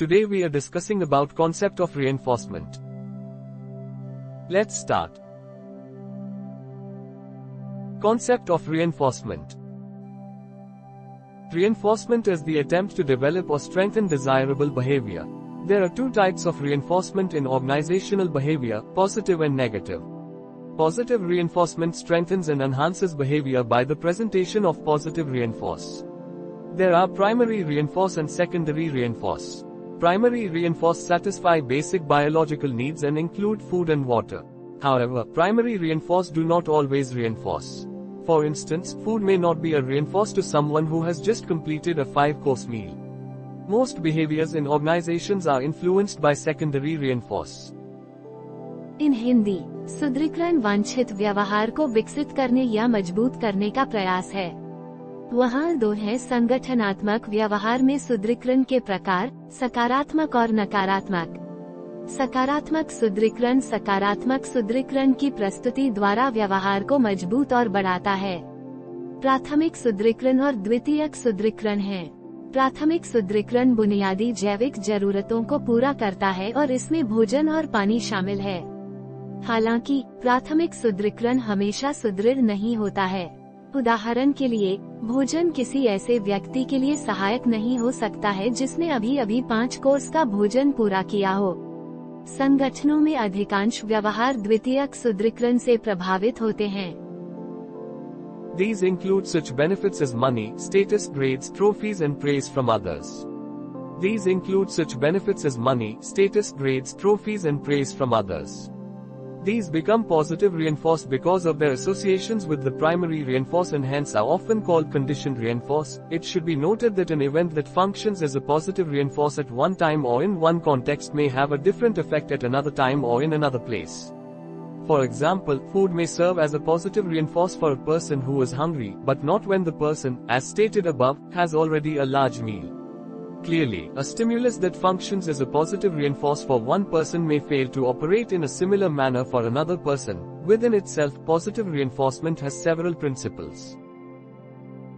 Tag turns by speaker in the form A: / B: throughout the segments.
A: Today we are discussing about concept of reinforcement. Let's start. Concept of reinforcement. Reinforcement is the attempt to develop or strengthen desirable behavior. There are two types of reinforcement in organizational behavior, positive and negative. Positive reinforcement strengthens and enhances behavior by the presentation of positive reinforce. There are primary reinforce and secondary reinforce. Primary reinforce satisfy basic biological needs and include food and water. However, primary reinforce do not always reinforce. For instance, food may not be a reinforce to someone who has just completed a 5-course meal. Most behaviors in organizations are influenced by secondary reinforce.
B: In Hindi, सुदृढ़ीकरण वांछित व्यवहार को विकसित करने या मजबूत करने का प्रयास है। वहाँ दो है संगठनात्मक व्यवहार में सुदृढ़ीकरण के प्रकार, सकारात्मक और नकारात्मक। सकारात्मक सुदृढ़ीकरण की प्रस्तुति द्वारा व्यवहार को मजबूत और बढ़ाता है। प्राथमिक सुदृढ़ीकरण और द्वितीयक सुदृढ़ीकरण है। प्राथमिक सुदृढ़ीकरण बुनियादी जैविक जरूरतों को पूरा करता है और इसमें भोजन और पानी शामिल है। हालांकि, प्राथमिक सुदृढ़ीकरण हमेशा सुदृढ़ नहीं होता है। उदाहरण के लिए, भोजन किसी ऐसे व्यक्ति के लिए सहायक नहीं हो सकता है जिसने अभी 5 कोर्स का भोजन पूरा किया हो। संगठनों में अधिकांश व्यवहार द्वितीयक सुदृढ़ीकरण से प्रभावित होते हैं।
A: These include such benefits as money, status, grades, trophies and praise from others. These include such benefits as money, status, grades, trophies and praise from others. These become positive reinforce because of their associations with the primary reinforce and hence are often called conditioned reinforce. It should be noted that an event that functions as a positive reinforce at one time or in one context may have a different effect at another time or in another place. For example, food may serve as a positive reinforce for a person who is hungry, but not when the person, as stated above, has already a large meal. Clearly, a stimulus that functions as a positive reinforce for one person may fail to operate in a similar manner for another person. Within itself, positive reinforcement has several principles.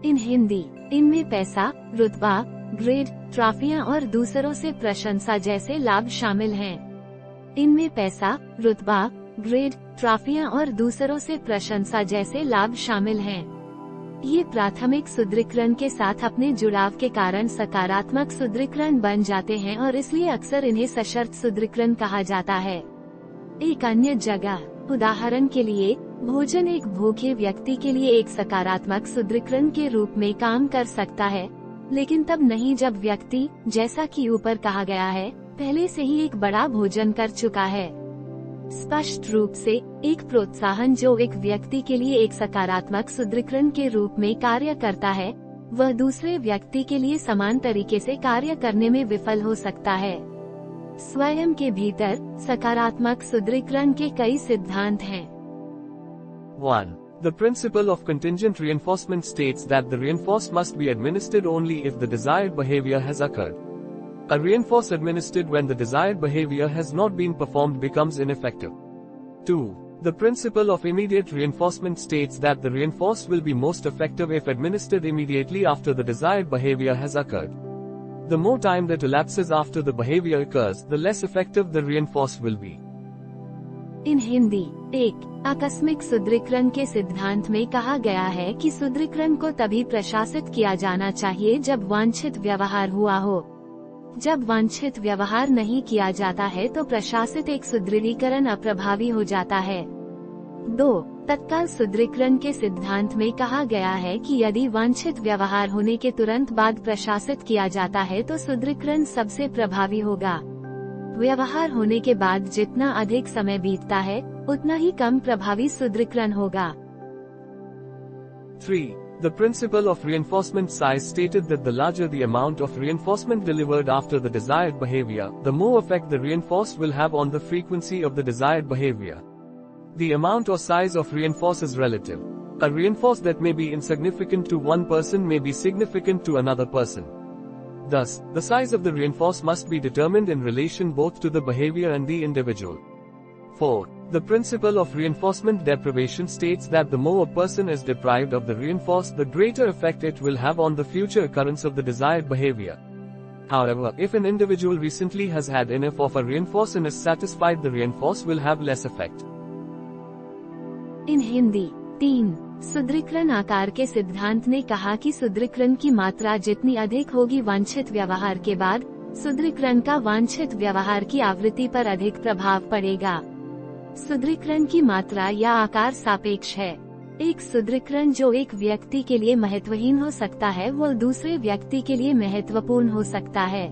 B: In Hindi, इनमें पैसा, रुतबा, grade, ट्रॉफियां और दूसरों से प्रशंसा जैसे लाभ शामिल हैं। इनमें पैसा, रुतबा, ग्रेड, ट्रॉफियां और दूसरों से प्रशंसा जैसे लाभ शामिल हैं। ये प्राथमिक सुदृढ़ीकरण के साथ अपने जुड़ाव के कारण सकारात्मक सुदृढ़ीकरण बन जाते हैं और इसलिए अक्सर इन्हें सशर्त सुदृढ़ीकरण कहा जाता है। एक अन्य जगह, उदाहरण के लिए, भोजन एक भूखे व्यक्ति के लिए एक सकारात्मक सुदृढ़ीकरण के रूप में काम कर सकता है, लेकिन तब नहीं जब व्यक्ति, जैसा कि ऊपर कहा गया है, पहले से ही एक बड़ा भोजन कर चुका है। स्पष्ट रूप से, एक प्रोत्साहन जो एक व्यक्ति के लिए एक सकारात्मक सुदृढ़ीकरण के रूप में कार्य करता है, वह दूसरे व्यक्ति के लिए समान तरीके से कार्य करने में विफल हो सकता है। स्वयं के भीतर, सकारात्मक सुदृढ़ीकरण के कई सिद्धांत हैं।
A: 1. The principle of contingent reinforcement states that the reinforce must be administered only if the desired behavior has occurred. A reinforce administered when the desired behavior has not been performed becomes ineffective. 2. The principle of immediate reinforcement states that the reinforce will be most effective if administered immediately after the desired behavior has occurred. The more time that elapses after the behavior occurs, the less effective the reinforce will be.
B: In Hindi, एक आकस्मिक सुदृढ़ीकरण के सिद्धांत में कहा गया है कि सुदृढ़ीकरण को तभी प्रशासित किया जाना चाहिए जब वांछित व्यवहार हुआ हो। जब वांछित व्यवहार नहीं किया जाता है तो प्रशासित एक सुदृढ़ीकरण अप्रभावी हो जाता है। 2. तत्काल सुदृढ़ीकरण के सिद्धांत में कहा गया है कि यदि वांछित व्यवहार होने के तुरंत बाद प्रशासित किया जाता है तो सुदृढ़ीकरण सबसे प्रभावी होगा। व्यवहार होने के बाद जितना अधिक समय बीतता है, उतना ही कम प्रभावी सुदृढ़ीकरण होगा।
A: 3. The principle of reinforcement size stated that the larger the amount of reinforcement delivered after the desired behavior, the more effect the reinforce will have on the frequency of the desired behavior. The amount or size of reinforce is relative. A reinforce that may be insignificant to one person may be significant to another person. Thus, the size of the reinforce must be determined in relation both to the behavior and the individual. 4. The principle of reinforcement deprivation states that the more a person is deprived of the reinforce, the greater effect it will have on the future occurrence of the desired behavior. However, if an individual recently has had enough of a reinforce and is satisfied, the reinforce will have less effect.
B: इन हिंदी 3. सुदृढ़ीकरण आकार के सिद्धांत ने कहा कि सुदृढ़ीकरण की मात्रा जितनी अधिक होगी वांछित व्यवहार के बाद सुदृढ़ीकरण का वांछित व्यवहार की आवृत्ति पर अधिक प्रभाव पड़ेगा। सुदृढ़ीकरण की मात्रा या आकार सापेक्ष है। एक सुदृढ़ीकरण जो एक व्यक्ति के लिए महत्वहीन हो सकता है वो दूसरे व्यक्ति के लिए महत्वपूर्ण हो सकता है।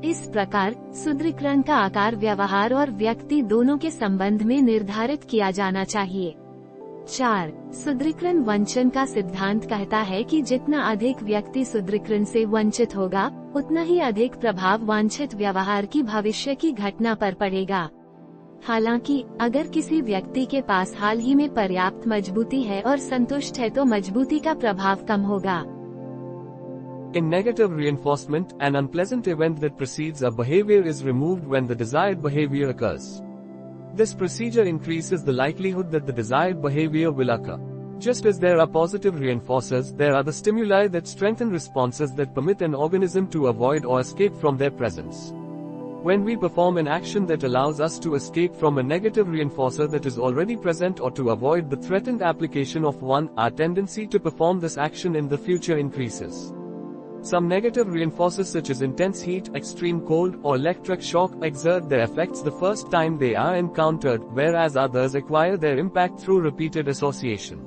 B: इस प्रकार सुदृढ़ीकरण का आकार व्यवहार और व्यक्ति दोनों के संबंध में निर्धारित किया जाना चाहिए। 4. सुदृढ़ीकरण वंचन का सिद्धांत कहता है कि जितना अधिक व्यक्ति सुदृढ़ीकरण से वंचित होगा उतना ही अधिक प्रभाव वांछित व्यवहार की भविष्य की घटना पर पड़ेगा। हालांकि अगर किसी व्यक्ति के पास हाल ही में पर्याप्त मजबूती है और संतुष्ट है तो मजबूती का प्रभाव कम होगा।
A: In negative reinforcement, an unpleasant event that precedes a behavior is removed when the desired behavior occurs. This procedure increases the likelihood that the desired behavior will occur. Just as there are positive reinforcers, there are the stimuli that strengthen responses that permit an organism to avoid or escape from their presence. When we perform an action that allows us to escape from a negative reinforcer that is already present or to avoid the threatened application of one, our tendency to perform this action in the future increases. Some negative reinforcers such as intense heat, extreme cold, or electric shock exert their effects the first time they are encountered, whereas others acquire their impact through repeated association.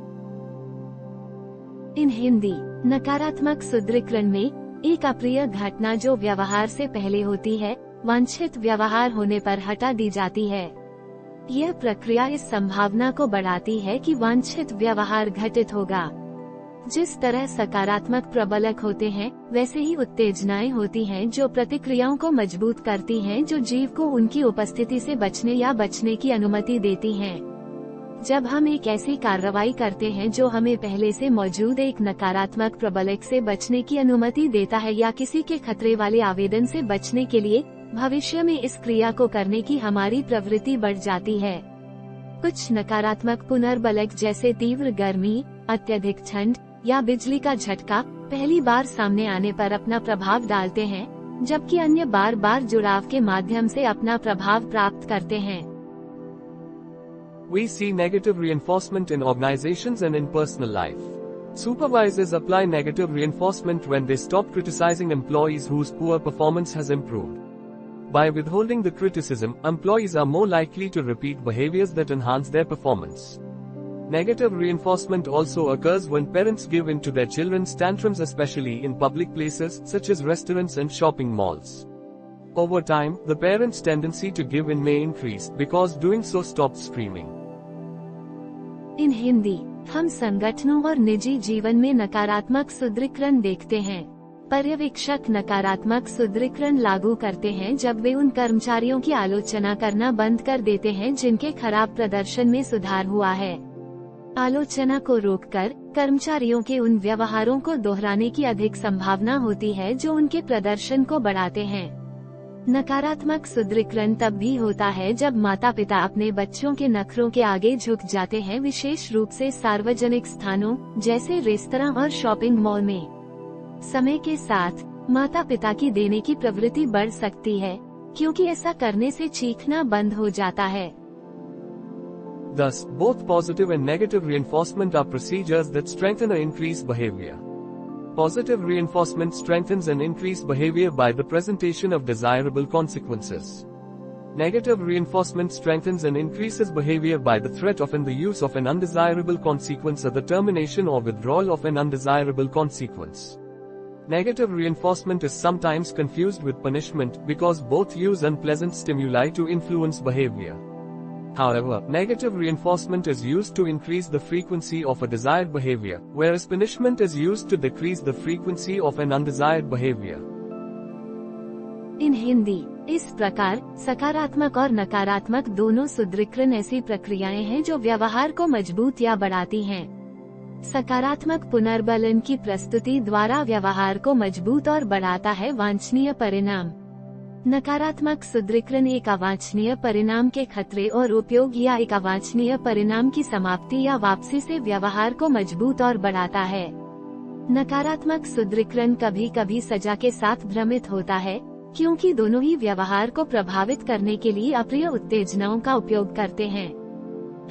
B: इन हिंदी नकारात्मक सुदृढ़ीकरण में एक अप्रिय घटना जो व्यवहार से पहले होती है वांछित व्यवहार होने पर हटा दी जाती है। यह प्रक्रिया इस संभावना को बढ़ाती है कि वांछित व्यवहार घटित होगा। जिस तरह सकारात्मक प्रबलक होते हैं वैसे ही उत्तेजनाएं होती हैं जो प्रतिक्रियाओं को मजबूत करती हैं जो जीव को उनकी उपस्थिति से बचने या बचने की अनुमति देती हैं। जब हम एक ऐसी कार्रवाई करते हैं जो हमें पहले से मौजूद एक नकारात्मक प्रबलक से बचने की अनुमति देता है या किसी के खतरे वाले आवेदन से बचने के लिए भविष्य में इस क्रिया को करने की हमारी प्रवृत्ति बढ़ जाती है। कुछ नकारात्मक पुनर्बलक जैसे तीव्र गर्मी, अत्यधिक ठंड या बिजली का झटका पहली बार सामने आने पर अपना प्रभाव डालते हैं, जबकि अन्य बार बार जुड़ाव के माध्यम से अपना प्रभाव प्राप्त करते हैं।
A: We see negative reinforcement in organizations and in personal life. Supervisors apply negative reinforcement when they stop criticizing employees whose poor performance has improved. By withholding the criticism, employees are more likely to repeat behaviors that enhance their performance. Negative reinforcement also occurs when parents give in to their children's tantrums, especially in public places such as restaurants and shopping malls. Over time, the parent's tendency to give in may increase because doing so stops screaming.
B: इन हिंदी हम संगठनों और निजी जीवन में नकारात्मक सुदृढ़ीकरण देखते हैं। पर्यवेक्षक नकारात्मक सुदृढ़ीकरण लागू करते हैं जब वे उन कर्मचारियों की आलोचना करना बंद कर देते हैं जिनके खराब प्रदर्शन में सुधार हुआ है। आलोचना को रोककर कर्मचारियों के उन व्यवहारों को दोहराने की अधिक संभावना होती है जो उनके प्रदर्शन को बढ़ाते हैं। नकारात्मक सुदृढ़ीकरण तब भी होता है जब माता पिता अपने बच्चों के नखरों के आगे झुक जाते हैं, विशेष रूप से सार्वजनिक स्थानों जैसे रेस्तरां और शॉपिंग मॉल में। समय के साथ माता पिता की देने की प्रवृत्ति बढ़ सकती है क्योंकि ऐसा करने से चीखना बंद हो जाता है।
A: Thus, both positive and negative reinforcement are procedures that strengthen or increase behavior. Positive reinforcement strengthens and increases behavior by the presentation of desirable consequences. Negative reinforcement strengthens and increases behavior by the threat of and the use of an undesirable consequence or the termination or withdrawal of an undesirable consequence. Negative reinforcement is sometimes confused with punishment because both use unpleasant stimuli to influence behavior. However, negative reinforcement is used to increase the frequency of a desired behavior, whereas punishment is used to decrease the frequency of an undesired behavior.
B: इन हिंदी इस प्रकार सकारात्मक और नकारात्मक दोनों सुदृढ़ीकरण ऐसी प्रक्रियाएं हैं जो व्यवहार को मजबूत या बढ़ाती हैं। सकारात्मक पुनर्बलन की प्रस्तुति द्वारा व्यवहार को मजबूत और बढ़ाता है वांछनीय परिणाम। नकारात्मक सुदृढ़ीकरण एक अवांछनीय परिणाम के खतरे और उपयोग या एक अवांछनीय परिणाम की समाप्ति या वापसी से व्यवहार को मजबूत और बढ़ाता है। नकारात्मक सुदृढ़ीकरण कभी कभी सजा के साथ भ्रमित होता है, क्योंकि दोनों ही व्यवहार को प्रभावित करने के लिए अप्रिय उत्तेजनाओं का उपयोग करते हैं।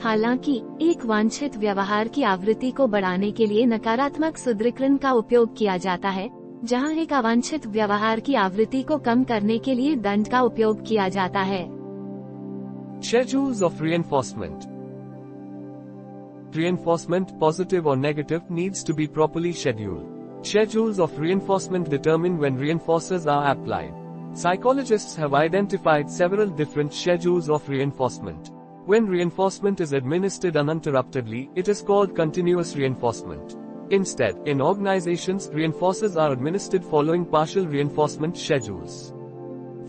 B: हालांकि एक वांछित व्यवहार की आवृत्ति को बढ़ाने के लिए नकारात्मक सुदृढ़ीकरण का उपयोग किया जाता है, जहां एक अवांछित व्यवहार की आवृत्ति को कम करने के लिए दंड का उपयोग किया जाता है।
A: Schedules of reinforcement. Reinforcement, positive or negative, needs to be properly scheduled. Schedules of reinforcement determine when reinforcers are applied. Psychologists have identified several different schedules of reinforcement. When reinforcement is administered uninterruptedly, it is called continuous reinforcement. Instead, in organizations, reinforcers are administered following partial reinforcement schedules.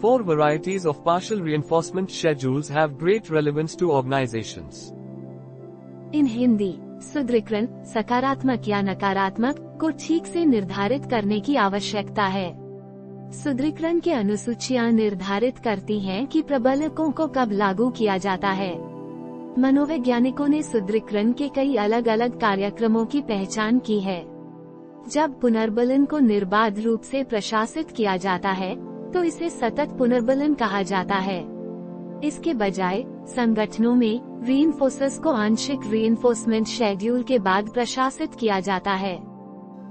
A: 4 varieties of partial reinforcement schedules have great relevance to organizations.
B: In Hindi, सुदृढ़ीकरण सकारात्मक या नकारात्मक को ठीक से निर्धारित करने की आवश्यकता है। सुदृढ़ीकरण की अनुसूचियां निर्धारित करती हैं कि प्रबलकों को कब लागू किया जाता है। मनोवैज्ञानिकों ने सुदृढ़ीकरण के कई अलग अलग कार्यक्रमों की पहचान की है। जब पुनर्बलन को निर्बाध रूप से प्रशासित किया जाता है, तो इसे सतत पुनर्बलन कहा जाता है। इसके बजाय संगठनों में रीइंफोर्सर्स को आंशिक रीइंफोर्समेंट शेड्यूल के बाद प्रशासित किया जाता है।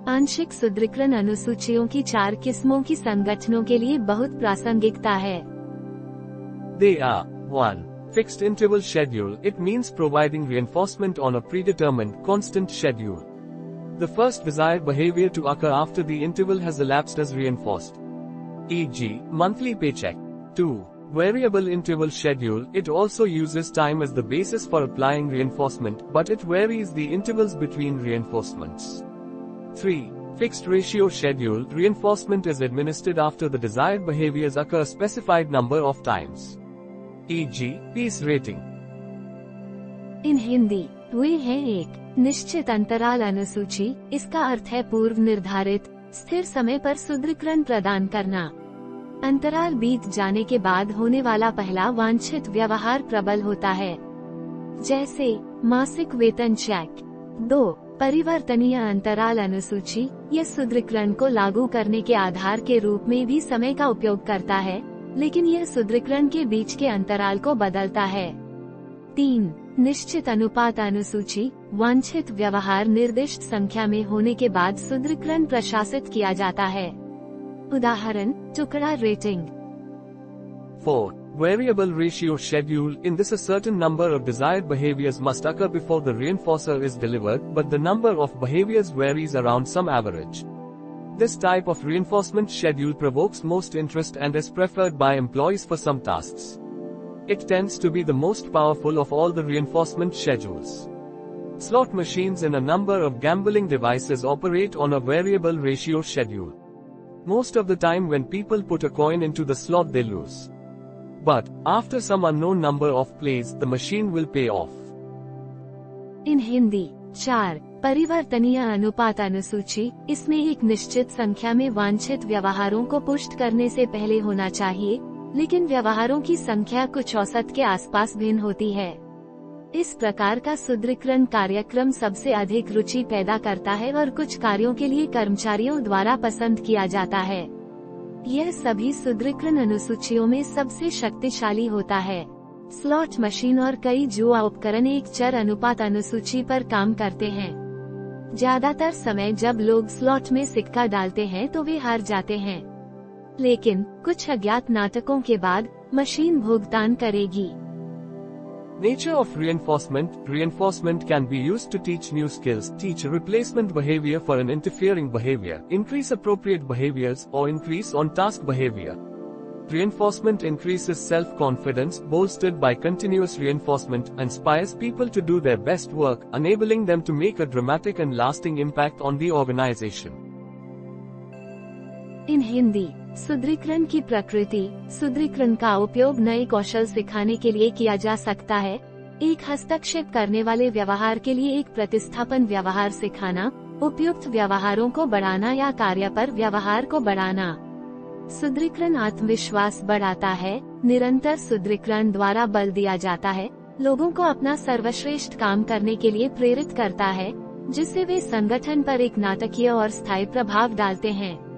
B: आंशिक सुदृढ़ीकरण अनुसूचियों की 4 किस्मों की संगठनों के लिए बहुत प्रासंगिकता है।
A: They are 1. Fixed interval schedule. It means providing reinforcement on a predetermined, constant schedule. The first desired behavior to occur after the interval has elapsed is reinforced. E.g., monthly paycheck. 2. Variable interval schedule. It also uses time as the basis for applying reinforcement, but it varies the intervals between reinforcements. 3. Fixed ratio schedule. Reinforcement is administered after the desired behaviors occur a specified number of times. E.g., peace rating.
B: इन हिंदी, वे है एक निश्चित अंतराल अनुसूची। इसका अर्थ है पूर्व निर्धारित स्थिर समय पर सुदृढ़ीकरण प्रदान करना। अंतराल बीत जाने के बाद होने वाला पहला वांछित व्यवहार प्रबल होता है, जैसे मासिक वेतन चेक। 2. परिवर्तनीय अंतराल अनुसूची। यह सुदृढ़ीकरण को लागू करने के आधार के रूप में भी समय का उपयोग करता है, लेकिन यह सुदृढ़ीकरण के बीच के अंतराल को बदलता है। 3. निश्चित अनुपात अनुसूची। वांछित व्यवहार निर्दिष्ट संख्या में होने के बाद सुदृढ़ीकरण प्रशासित किया जाता है। उदाहरण, टुकड़ा rating.
A: 4. Variable ratio schedule. In this, a certain number of desired behaviors must occur before the reinforcer is delivered, but the number of behaviors varies around some average. This type of reinforcement schedule provokes most interest and is preferred by employees for some tasks. It tends to be the most powerful of all the reinforcement schedules. Slot machines in a number of gambling devices operate on a variable ratio schedule. Most of the time when people put a coin into the slot they lose. But, after some unknown number of plays, the machine will pay off.
B: इन हिंदी, 4. परिवर्तनीय अनुपात अनुसूची। इसमें एक निश्चित संख्या में वांछित व्यवहारों को पुष्ट करने से पहले होना चाहिए, लेकिन व्यवहारों की संख्या कुछ औसत के आसपास भिन्न होती है। इस प्रकार का सुदृढ़ीकरण कार्यक्रम सबसे अधिक रुचि पैदा करता है और कुछ कार्यों के लिए कर्मचारियों द्वारा पसंद किया जाता है। यह सभी सुदृढ़ीकरण अनुसूचियों में सबसे शक्तिशाली होता है। स्लॉट मशीन और कई जुआ उपकरण एक चर अनुपात अनुसूची पर काम करते हैं। ज्यादातर समय जब लोग स्लॉट में सिक्का डालते हैं तो वे हार जाते हैं, लेकिन कुछ अज्ञात नाटकों के बाद मशीन भुगतान करेगी।
A: Nature of reinforcement. Reinforcement can be used to teach new skills, teach replacement behavior for an interfering behavior, increase appropriate behaviors, or increase on-task behavior. Reinforcement increases self-confidence, bolstered by continuous reinforcement, inspires people to do their best work, enabling them to make a dramatic and lasting impact on the organization.
B: इन हिंदी, सुदृढ़ीकरण की प्रकृति। सुदृढ़ीकरण का उपयोग नए कौशल सिखाने के लिए किया जा सकता है। एक हस्तक्षेप करने वाले व्यवहार के लिए एक प्रतिस्थापन व्यवहार सिखाना, उपयुक्त व्यवहारों को बढ़ाना या कार्य पर व्यवहार को बढ़ाना। सुदृढ़ीकरण आत्मविश्वास बढ़ाता है। निरंतर सुदृढ़ीकरण द्वारा बल दिया जाता है, लोगों को अपना सर्वश्रेष्ठ काम करने के लिए प्रेरित करता है, जिससे वे संगठन पर एक नाटकीय और स्थायी प्रभाव डालते हैं।